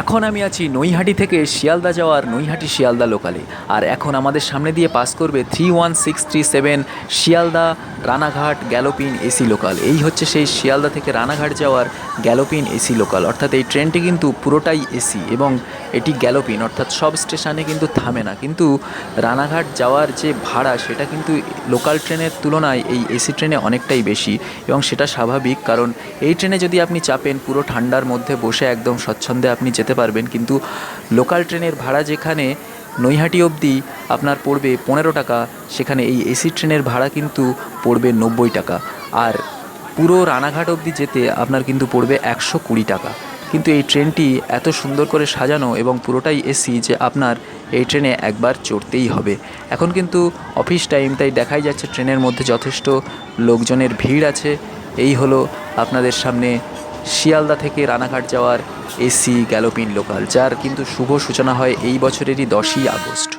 এখন আমি আছি নৈহাটি থেকে শিয়ালদা যাওয়ার নৈহাটি শিয়ালদা লোকালে। আর এখন আমাদের সামনে দিয়ে পাস করবে 31637 Sealdah Ranaghat galloping AC local. এই হচ্ছে সেই শিয়ালদা থেকে রানাঘাট যাওয়ার গ্যালোপিন এসি লোকাল। অর্থাৎ এই ট্রেনটি কিন্তু পুরোটাই এসি এবং এটি গ্যালোপিন, অর্থাৎ সব স্টেশনে কিন্তু থামে না। কিন্তু রানাঘাট যাওয়ার যে ভাড়া সেটা কিন্তু লোকাল ট্রেনের তুলনায় এই এসি ট্রেনে অনেকটাই বেশি, এবং সেটা স্বাভাবিক, কারণ এই ট্রেনে যদি আপনি চাপেন পুরো ঠান্ডার মধ্যে বসে একদম স্বচ্ছন্দে আপনি যেতে পারবেন। কিন্তু লোকাল ট্রেনের ভাড়া যেখানে নৈহাটি অবধি আপনার পড়বে 15 টাকা, সেখানে এই এসি ট্রেনের ভাড়া কিন্তু পড়বে 90 টাকা। আর পুরো রানাঘাট অবধি যেতে আপনার কিন্তু পড়বে 120 টাকা। কিন্তু এই ট্রেনটি এত সুন্দর করে সাজানো এবং পুরোটাই এসি যে আপনার এই ট্রেনে একবার চড়তেই হবে। এখন কিন্তু অফিস টাইম, তাই দেখাই যাচ্ছে ট্রেনের মধ্যে যথেষ্ট লোকজনের ভিড় আছে। এই হলো আপনাদের সামনে শিয়ালদা থেকে রানাঘাট যাওয়ার এসি গ্যালোপিন লোকাল, যার কিন্তু শুভ সূচনা হয় এই বছরেরই 10ই আগস্ট।